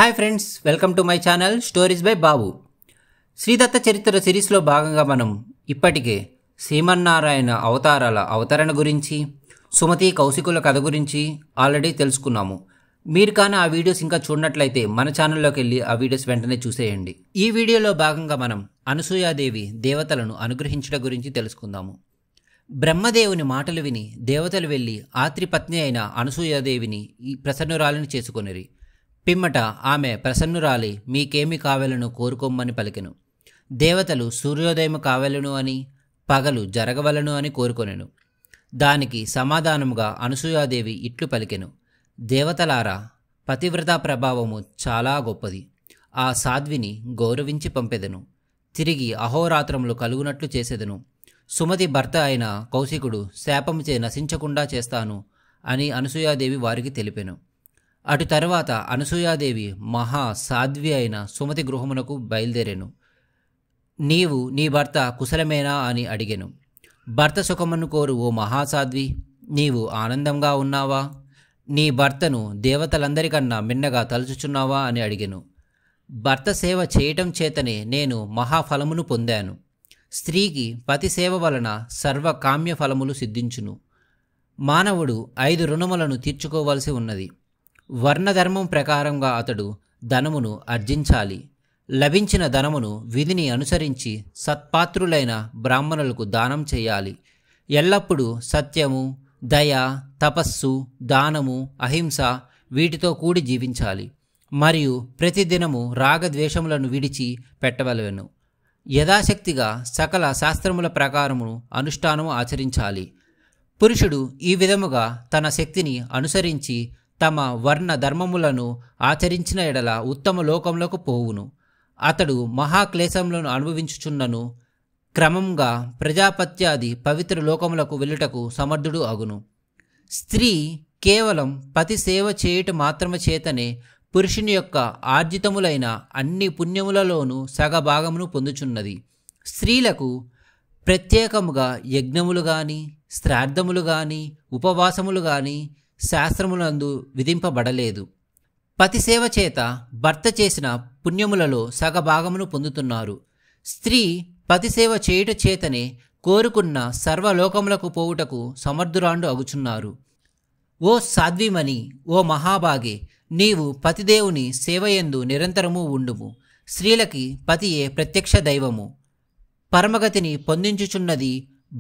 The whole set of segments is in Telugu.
Hi friends, welcome to my channel stories by Babu. Sridatta చరిత్ర సిరీస్లో భాగంగా మనం ఇప్పటికే శ్రీమన్నారాయణ అవతారాల అవతరణ గురించి, సుమతి కౌశికుల కథ గురించి ఆల్రెడీ తెలుసుకున్నాము. మీరు కానీ ఆ వీడియోస్ ఇంకా చూడనట్లయితే మన ఛానల్లోకి వెళ్ళి ఆ వీడియోస్ వెంటనే చూసేయండి. ఈ వీడియోలో భాగంగా మనం అనసూయాదేవి దేవతలను అనుగ్రహించడం గురించి తెలుసుకుందాము. బ్రహ్మదేవుని మాటలు విని దేవతలు వెళ్ళి ఆత్రిపత్ని అయిన అనసూయాదేవిని ఈ ప్రసన్నురాలిని చేసుకొనిరి. పిమ్మట ఆమె ప్రసన్నురాలి మీకేమి కావాలను కోరుకోమని పలికెను. దేవతలు సూర్యోదయం కావలను అని, పగలు జరగవలను అని కోరుకొనెను. దానికి సమాధానముగా అనసూయాదేవి ఇట్లు పలికెను: దేవతలారా, పతివ్రతా ప్రభావము చాలా గొప్పది. ఆ సాధ్విని గౌరవించి పంపెదను. తిరిగి అహోరాత్రములు కలుగునట్లు చేసేదను. సుమతి భర్త అయిన కౌశికుడు శాపముచే నశించకుండా చేస్తాను అని అనసూయాదేవి వారికి తెలిపెను. అటు తర్వాత అనసూయాదేవి మహా సాధ్వి అయిన సుమతి గృహమునకు బయలుదేరెను. నీవు నీ భర్త కుశలమేనా అని అడిగెను. భర్త సుఖమును కోరు ఓ మహాసాధ్వి, నీవు ఆనందంగా ఉన్నావా? నీ భర్తను దేవతలందరికన్నా మిన్నగా తలుచుచున్నావా అని అడిగెను. భర్త సేవ చేయటం చేతనే నేను మహాఫలమును పొందాను. స్త్రీకి పతి సేవ వలన సర్వకామ్య ఫలములు సిద్ధించును. మానవుడు 5 రుణములను తీర్చుకోవలసి ఉన్నది. వర్ణధర్మం ప్రకారంగా అతడు ధనమును ఆర్జించాలి. లభించిన ధనమును విధిని అనుసరించి సత్పాత్రులైన బ్రాహ్మణులకు దానం చేయాలి. ఎల్లప్పుడూ సత్యము, దయ, తపస్సు, దానము, అహింస వీటితో కూడి జీవించాలి. మరియు ప్రతిదినము రాగద్వేషములను విడిచి పెట్టవలెను. యథాశక్తిగా సకల శాస్త్రముల ప్రకారమును అనుష్ఠానము ఆచరించాలి. పురుషుడు ఈ విధముగా తన శక్తిని అనుసరించి తమ వర్ణ ధర్మములను ఆచరించిన ఎడల ఉత్తమ లోకములకు పోవును. అతడు మహాక్లేశములను అనుభవించుచున్నను క్రమంగా ప్రజాపత్యాది పవిత్ర లోకములకు వెళ్ళుటకు సమర్థుడు అగును. స్త్రీ కేవలం పతి సేవ చేయుట మాత్రమే చేతనే పురుషుని యొక్క ఆర్జితములైన అన్ని పుణ్యములలోనూ సగభాగమును పొందుచున్నది. స్త్రీలకు ప్రత్యేకముగా యజ్ఞములు గాని, శ్రాద్ధములు గాని, ఉపవాసములు గాని శాస్త్రములందు విధింపబడలేదు. పతి సేవ చేత భర్త చేసిన పుణ్యములలో సగభాగమును పొందుతున్నారు. స్త్రీ పతి సేవ చేయుట చేతనే కోరుకున్న సర్వలోకములకు పోవుటకు సమర్థురాండు అగుచున్నారు. ఓ సాధ్వీమణి, ఓ మహాభాగే, నీవు పతిదేవుని సేవయందు నిరంతరము ఉండుము. స్త్రీలకి పతియే ప్రత్యక్ష దైవము. పరమగతిని పొందించుచున్నది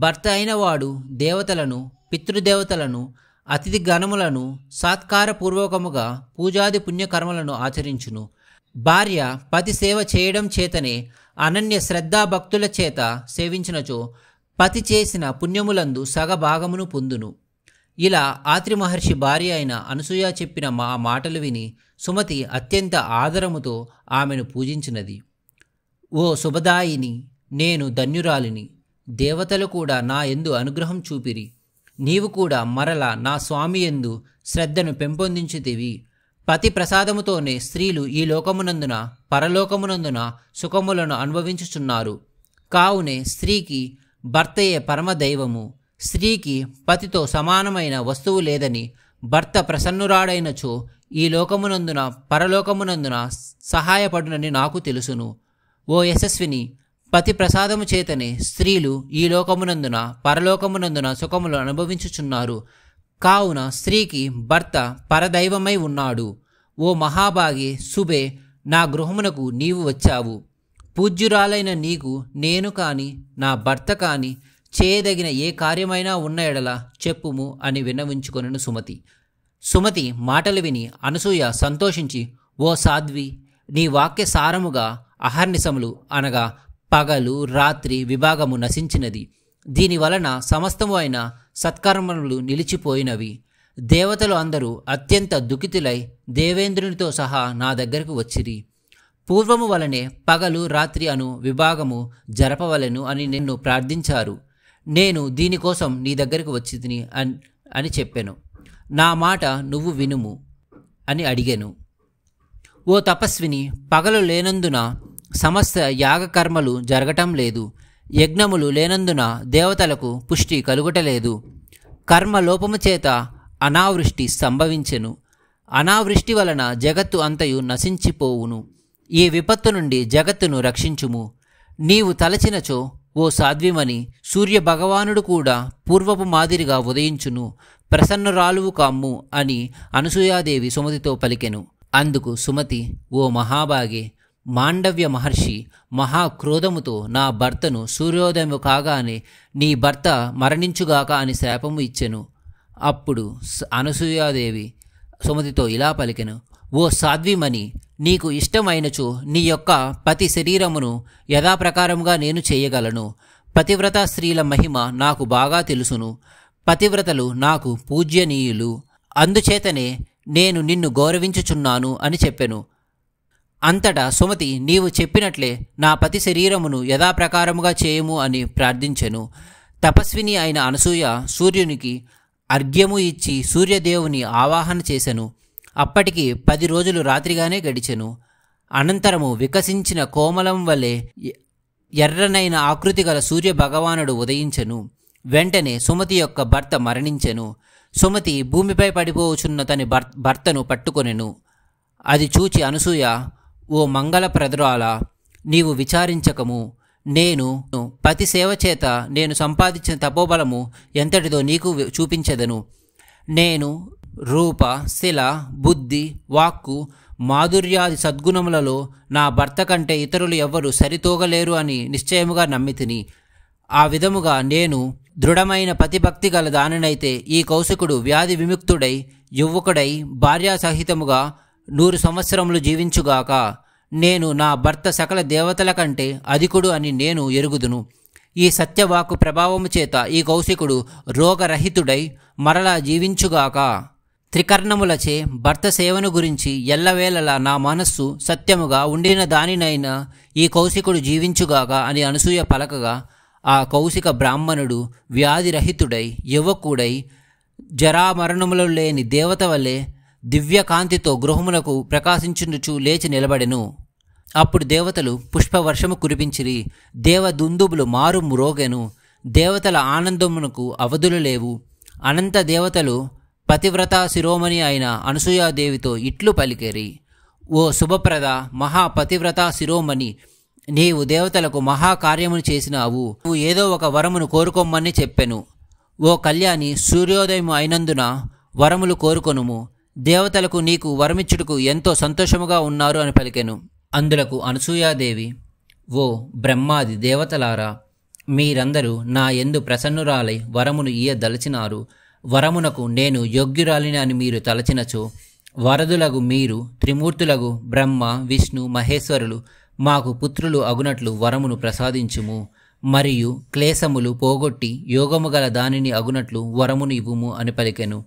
భర్త అయినవాడు దేవతలను, పితృదేవతలను, అతిథి గణములను సాత్కారపూర్వకముగా పూజాది పుణ్యకర్మలను ఆచరించును. భార్య పతి సేవ చేయడం చేతనే అనన్య శ్రద్ధాభక్తుల చేత సేవించినచో పతి చేసిన పుణ్యములందు సగభాగమును పొందును. ఇలా ఆత్రి మహర్షి భార్య అయిన అనసూయ చెప్పిన మాటలు విని సుమతి అత్యంత ఆదరముతో ఆమెను పూజించినది. ఓ శుభదాయిని, నేను ధన్యురాలిని. దేవతలు కూడా నా యందు అనుగ్రహం చూపిరి. నీవు కూడా మరల నా స్వామి యందు శ్రద్ధను పెంపొందించితివి. పతి ప్రసాదముతోనే స్త్రీలు ఈ లోకమునందున పరలోకమునందున సుఖములను అనుభవించుచున్నారు. కావునే స్త్రీకి భర్తయే పరమదైవము. స్త్రీకి పతితో సమానమైన వస్తువు లేదని భర్త ప్రసన్నురాడైనచో ఈ లోకమునందున పరలోకమునందున సహాయపడునని నాకు తెలుసును. ఓ యశస్విని, పతి ప్రసాదము చేతనే స్త్రీలు ఈ లోకమునందున పరలోకమునందున సుఖములు అనుభవించుచున్నారు. కావున స్త్రీకి భర్త పరదైవమై ఉన్నాడు. ఓ మహాభాగి, శుభే, నా గృహమునకు నీవు వచ్చావు. పూజ్యురాలైన నీకు నేను కాని నా భర్త కాని చేయదగిన ఏ కార్యమైనా ఉన్న ఎడల చెప్పుము అని విన్నవించుకొనెను సుమతి. సుమతి మాటలు విని అనసూయ సంతోషించి, ఓ సాధ్వి, నీ వాక్య సారముగా అహర్నిశములు అనగా పగలు రాత్రి విభాగము నశించినది. దీనివలన సమస్తము అయిన సత్కర్మములు నిలిచిపోయినవి. దేవతలు అందరూ అత్యంత దుఃఖితులై దేవేంద్రునితో సహా నా దగ్గరకు వచ్చిరి. పూర్వము వలనే పగలు రాత్రి అను విభాగము జరపవలెను అని నిన్ను ప్రార్థించారు. నేను దీనికోసం నీ దగ్గరకు వచ్చితిని అని చెప్పాను. నా మాట నువ్వు వినుము అని అడిగాను. ఓ తపస్విని, పగలు లేనందున సమస్త యాగకర్మలు జరగటం లేదు. యజ్ఞములు లేనందున దేవతలకు పుష్టి కలుగుటలేదు. కర్మలోపము చేత అనావృష్టి సంభవించెను. అనావృష్టి వలన జగత్తు అంతయు నశించిపోవును. ఈ విపత్తు నుండి జగత్తును రక్షించుము. నీవు తలచినచో ఓ సాధ్విమని సూర్యభగవానుడు కూడా పూర్వపు మాదిరిగా ఉదయించును. ప్రసన్నురాలువు కామ్ము అని అనసూయాదేవి సుమతితో పలికెను. అందుకు సుమతి, ఓ మహాభాగే, మాండవ్య మహర్షి మహాక్రోధముతో నా భర్తను సూర్యోదయము కాగానే నీ భర్త మరణించుగాక అని శాపము ఇచ్చెను. అప్పుడు అనసూయాదేవి సుమతితో ఇలా పలికెను, ఓ సాధ్విమని, నీకు ఇష్టమైనచో నీ యొక్క పతి శరీరమును యథాప్రకారముగా నేను చేయగలను. పతివ్రత స్త్రీల మహిమ నాకు బాగా తెలుసును. పతివ్రతలు నాకు పూజ్యనీయులు. అందుచేతనే నేను నిన్ను గౌరవించుచున్నాను అని చెప్పెను. అంతటా సుమతి, నీవు చెప్పినట్లే నా పతి శరీరమును యథాప్రకారముగా చేయము అని ప్రార్థించెను. తపస్విని అయిన అనసూయ సూర్యునికి అర్ఘ్యము ఇచ్చి సూర్యదేవుని ఆవాహన చేసెను. అప్పటికి 10 రోజులు రాత్రిగానే గడిచెను. అనంతరము వికసించిన కోమలం వలె ఎర్రనైన ఆకృతి గల సూర్యభగవానుడు ఉదయించెను. వెంటనే సుమతి యొక్క భర్త మరణించెను. సుమతి భూమిపై పడిపోవచున్న తన భర్తను పట్టుకొనెను. అది చూచి అనసూయ, ఓ మంగళప్రదురాలా, నీవు విచారించకము. నేను పతి సేవ చేత నేను సంపాదించిన తపోబలము ఎంతటిదో నీకు చూపించెదను. నేను రూప, శిల, బుద్ధి, వాక్కు, మాధుర్యాది సద్గుణములలో నా భర్త కంటే ఇతరులు ఎవ్వరూ సరితూగలేరు అని నిశ్చయముగా నమ్మితిని. ఆ విధముగా నేను దృఢమైన పతిభక్తి గల దానినైతే ఈ కౌశికుడు వ్యాధి విముక్తుడై యువకుడై భార్యాసహితముగా 100 సంవత్సరములు జీవించుగాక. నేను నా భర్త సకల దేవతల కంటే అధికుడు అని నేను ఎరుగుదును. ఈ సత్యవాకు ప్రభావము చేత ఈ కౌశికుడు రోగరహితుడై మరలా జీవించుగాక. త్రికర్ణములచే భర్త సేవను గురించి ఎల్లవేళలా నా మనస్సు సత్యముగా ఉండిన దానినైనా ఈ కౌశికుడు జీవించుగాక అని అనసూయ పలకగా, ఆ కౌశిక బ్రాహ్మణుడు వ్యాధిరహితుడై యువకుడై జరామరణములు లేని దేవత వలె దివ్యకాంతితో గృహములకు ప్రకాశించుచు లేచి నిలబడెను. అప్పుడు దేవతలు పుష్పవర్షము కురిపించిరి. దేవదుందుబులు మారు మ్రోగెను. దేవతల ఆనందమునకు అవధులు లేవు. అనంత దేవతలు పతివ్రతా శిరోమణి అయిన అనసూయాదేవితో ఇట్లు పలికేరి, ఓ శుభప్రద మహాపతివ్రతా శిరోమణి, నీవు దేవతలకు మహాకార్యమును చేసినావు. నువ్వు ఏదో ఒక వరమును కోరుకోమని చెప్పెను. ఓ కళ్యాణి, సూర్యోదయము అయినందున వరములు కోరుకొనుము. దేవతలకు నీకు వరమిచ్చుటకు ఎంతో సంతోషముగా ఉన్నారు అని పలికెను. అందులకు అనసూయాదేవి, ఓ బ్రహ్మాది దేవతలారా, మీరందరూ నా యందు ప్రసన్నురాలై వరమును ఇయ్యదలచినారు. వరమునకు నేను యోగ్యురాలిని అని మీరు తలచినచో, వరదులగు మీరు త్రిమూర్తులగు బ్రహ్మ, విష్ణు, మహేశ్వరులు మాకు పుత్రులు అగునట్లు వరమును ప్రసాదించుము. మరియు క్లేశములు పోగొట్టి యోగము గల దానిని అగునట్లు వరమును ఇవ్వుము అని పలికెను.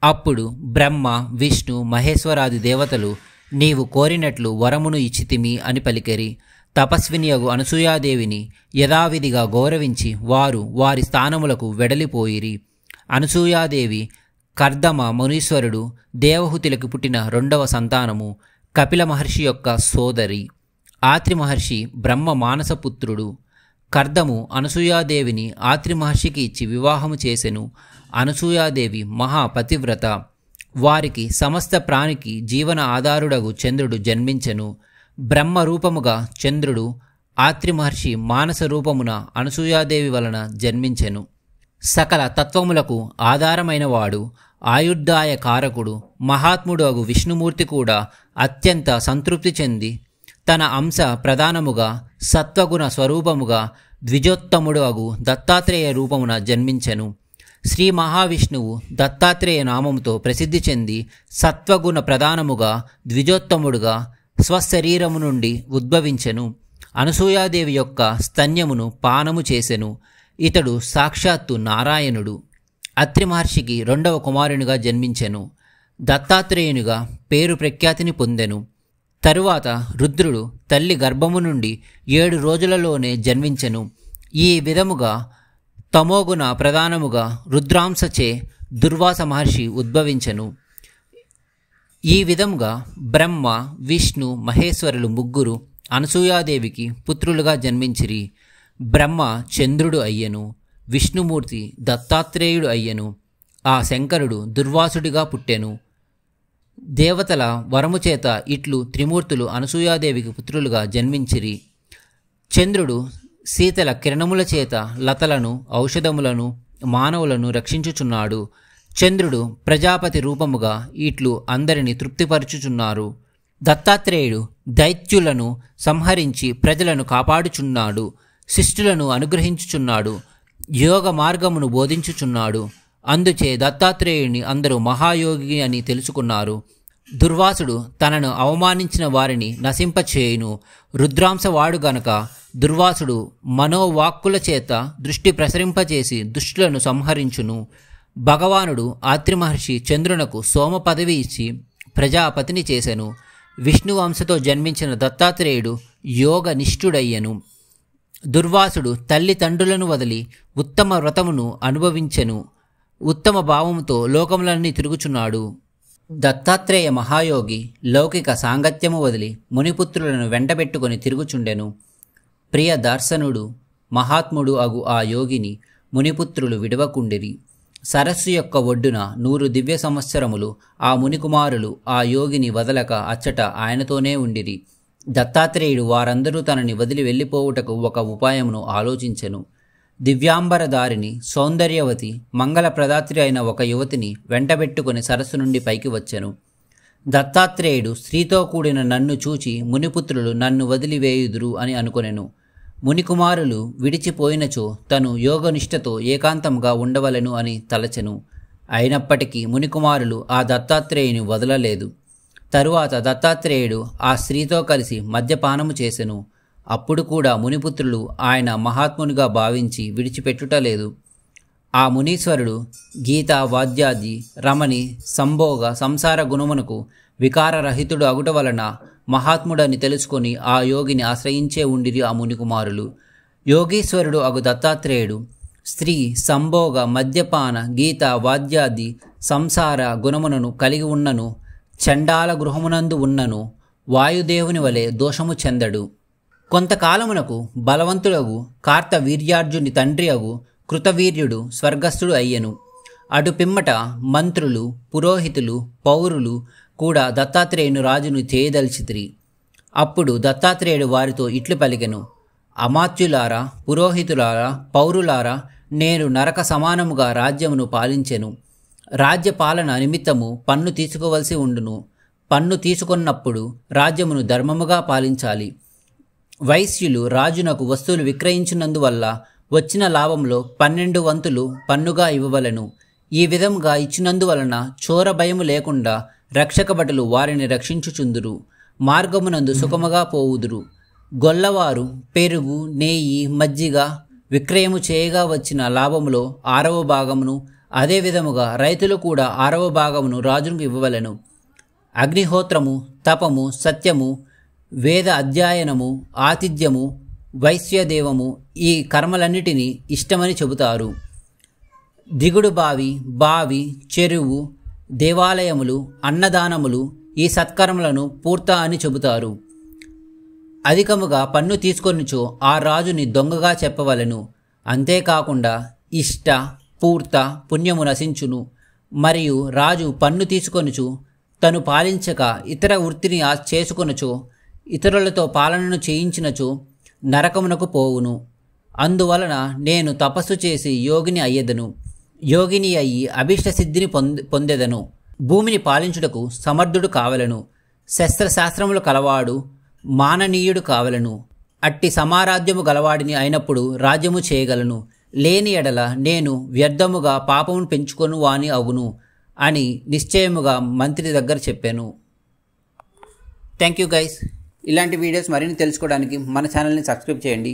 అప్పుడు బ్రహ్మ, విష్ణు, మహేశ్వరాది దేవతలు నీవు కోరినట్లు వరమును ఇచ్చితిమి అని పలికెరి. తపస్వినియగు అనసూయాదేవిని యథావిధిగా గౌరవించి వారు వారి స్థానములకు వెడలిపోయిరి. అనసూయాదేవి కర్దమ మునీశ్వరుడు దేవహుతులకు పుట్టిన 2వ సంతానము, కపిల మహర్షి యొక్క సోదరి. ఆత్రి మహర్షి బ్రహ్మ మానసపుత్రుడు. కర్దము అనసూయాదేవిని ఆత్రి మహర్షికి ఇచ్చి వివాహము చేసెను. అనసూయాదేవి మహాపతివ్రత. వారికి సమస్త ప్రాణికి జీవన ఆధారుడగు చంద్రుడు జన్మించెను. బ్రహ్మ రూపముగా చంద్రుడు ఆత్రి మహర్షి మానస రూపమున అనసూయాదేవి వలన జన్మించెను. సకల తత్వములకు ఆధారమైనవాడు, ఆయుర్దాయ కారకుడు, మహాత్ముడు అగు విష్ణుమూర్తి కూడా అత్యంత సంతృప్తి చెంది తన అంశ ప్రధానముగా సత్వగుణ స్వరూపముగా ద్విజోత్తముడు అగు దత్తాత్రేయ రూపమున జన్మించెను. శ్రీ మహావిష్ణువు దత్తాత్రేయ నామముతో ప్రసిద్ధి చెంది సత్వగుణ ప్రధానముగా ద్విజోత్తముడుగా స్వశరీరము నుండి ఉద్భవించెను. అనసూయాదేవి యొక్క స్తన్యమును పానము చేసెను. ఇతడు సాక్షాత్తు నారాయణుడు. అత్రి మహర్షికి 2వ కుమారునిగా జన్మించెను. దత్తాత్రేయునిగా పేరు ప్రఖ్యాతిని పొందెను. తరువాత రుద్రుడు తల్లి గర్భము నుండి 7 రోజులలోనే జన్మించెను. ఈ విధముగా తమోగుణ ప్రధానముగా రుద్రాంశచే దుర్వాస మహర్షి ఉద్భవించెను. ఈ విధముగా బ్రహ్మ, విష్ణు, మహేశ్వరులు ముగ్గురు అనసూయాదేవికి పుత్రులుగా జన్మించిరి. బ్రహ్మ చంద్రుడు అయ్యెను. విష్ణుమూర్తి దత్తాత్రేయుడు అయ్యెను. ఆ శంకరుడు దుర్వాసుడిగా పుట్టెను. దేవతల వరము చేత ఇట్లు త్రిమూర్తులు అనసూయాదేవికి పుత్రులుగా జన్మించిరి. చంద్రుడు శీతల కిరణముల చేత లతలను, ఔషధములను, మానవులను రక్షించుచున్నాడు. చంద్రుడు ప్రజాపతి రూపముగా ఇట్లు అందరిని తృప్తిపరచుచున్నారు. దత్తాత్రేయుడు దైత్యులను సంహరించి ప్రజలను కాపాడుచున్నాడు. శిష్టులను అనుగ్రహించుచున్నాడు. యోగ మార్గమును బోధించుచున్నాడు. అందుచే దత్తాత్రేయుని అందరూ మహాయోగి అని తెలుసుకున్నారు. దుర్వాసుడు తనను అవమానించిన వారిని నశింపచేయును. రుద్రాంశవాడు గనక దుర్వాసుడు మనోవాక్కుల చేత దృష్టి ప్రసరింపచేసి దుష్టులను సంహరించును. భగవానుడు ఆత్రి మహర్షి చంద్రునకు సోమ పదవి ఇచ్చి ప్రజాపతిని చేసెను. విష్ణువంశతో జన్మించిన దత్తాత్రేయుడు యోగ నిష్ఠుడయ్యను. దుర్వాసుడు తల్లిదండ్రులను వదిలి ఉత్తమ వ్రతమును అనుభవించెను. ఉత్తమ భావముతో లోకములన్నీ తిరుగుచున్నాడు. దత్తాత్రేయ మహాయోగి లౌకిక సాంగత్యము వదిలి మునిపుత్రులను వెంటబెట్టుకొని తిరుగుచుండెను. ప్రియ దర్శనుడు మహాత్ముడు అగు ఆ యోగిని మునిపుత్రులు విడవకుండిరి. సరస్సు యొక్క ఒడ్డున 100 దివ్య సంవత్సరములు ఆ మునికుమారులు ఆ యోగిని వదలక అచ్చట ఆయనతోనే ఉండిరి. దత్తాత్రేయుడు వారందరూ తనని వదిలి వెళ్ళిపోవుటకు ఒక ఉపాయమును ఆలోచించెను. దివ్యాంబరదారిని, సౌందర్యవతి, మంగళప్రదాత్రి అయిన ఒక యువతిని వెంటబెట్టుకుని సరస్సు నుండి పైకి వచ్చెను. దత్తాత్రేయుడు స్త్రీతో కూడిన నన్ను చూచి మునిపుత్రులు నన్ను వదిలివేయుదురు అని అనుకొనెను. మునికుమారులు విడిచిపోయినచో తను యోగనిష్టతో ఏకాంతంగా ఉండవలెను అని తలచెను. అయినప్పటికీ మునికుమారులు ఆ దత్తాత్రేయుని వదలలేదు. తరువాత దత్తాత్రేయుడు ఆ స్త్రీతో కలిసి మద్యపానము చేసెను. అప్పుడు కూడా మునిపుత్రులు ఆయన మహాత్మునిగా భావించి విడిచిపెట్టుటలేదు. ఆ మునీశ్వరుడు గీత, వాద్యాది, రమణి, సంభోగ, సంసార గుణమునకు వికారరహితుడు అగుట వలన మహాత్ముడని తెలుసుకొని ఆ యోగిని ఆశ్రయించే ఉండిరి ఆ మునికుమారులు. యోగీశ్వరుడు అగు దత్తాత్రేయుడు స్త్రీ, సంభోగ, మద్యపాన, గీత, వాద్యాది, సంసార గుణమునను కలిగి ఉన్నను, చండాల గృహమునందు ఉన్నను, వాయుదేవుని వలె దోషము చెందడు. కొంతకాలమునకు బలవంతుడగు కార్తవీర్యార్జుని తండ్రి అగు కృతవీర్యుడు స్వర్గస్థుడు అయ్యెను. అటు పిమ్మట మంత్రులు, పురోహితులు, పౌరులు కూడా దత్తాత్రేయుని రాజును చేయదలిచితిరి. అప్పుడు దత్తాత్రేయుడు వారితో ఇట్లు పలికెను: అమాత్యులారా, పురోహితులారా, పౌరులారా, నేను నరక సమానముగా రాజ్యమును పాలించెను. రాజ్య పాలన నిమిత్తము పన్ను తీసుకోవలసి ఉండును. పన్ను తీసుకున్నప్పుడు రాజ్యమును ధర్మముగా పాలించాలి. వైశ్యులు రాజునకు వస్తువులు విక్రయించినందువల్ల వచ్చిన లాభంలో 12 వంతులు పన్నుగా ఇవ్వవలెను. ఈ విధంగా ఇచ్చినందువలన చోర భయము లేకుండా రక్షకభటులు వారిని రక్షించుచుందురు. మార్గమునందు సుఖముగా పోవుదురు. గొల్లవారు పెరుగు, నెయ్యి, మజ్జిగ విక్రయము చేయగా వచ్చిన లాభములో 6వ భాగమును, అదే విధముగా రైతులు కూడా 6వ భాగమును రాజుకు ఇవ్వవలెను. అగ్నిహోత్రము, తపము, సత్యము, వేద అధ్యయనము, ఆతిథ్యము, వైశ్యదేవము ఈ కర్మలన్నిటినీ ఇష్టమని చెబుతారు. దిగుడు బావి, చెరువు, దేవాలయములు, అన్నదానములు ఈ సత్కర్మలను పూర్త అని చెబుతారు. అధికముగా పన్ను తీసుకొనిచో ఆ రాజుని దొంగగా చెప్పవలెను. అంతేకాకుండా ఇష్ట, పూర్త, పుణ్యము నశించును. మరియు రాజు పన్ను తీసుకొనుచు తను పాలించక ఇతర వృత్తిని చేసుకొనుచో, ఇతరులతో పాలనను చేయించినచో నరకమునకు పోవును. అందువలన నేను తపస్సు చేసి యోగిని అయ్యెదను. యోగిని అయ్యి అభీష్ట సిద్ధిని పొందెదను. భూమిని పాలించుటకు సమర్థుడు కావలను. శస్త్రశాస్త్రములు కలవాడు, మాననీయుడు కావలను. అట్టి సమారాధ్యము గలవాడిని అయినప్పుడు రాజ్యము చేయగలను. లేని ఎడల నేను వ్యర్థముగా పాపమును పెంచుకొను వాని అగును అని నిశ్చయముగా మంత్రి దగ్గర చెప్పాను. Thank you guys. ఇలాంటి వీడియోస్ మరిన్ని తెలుసుకోవడానికి మన ఛానల్ని సబ్స్క్రైబ్ చేయండి.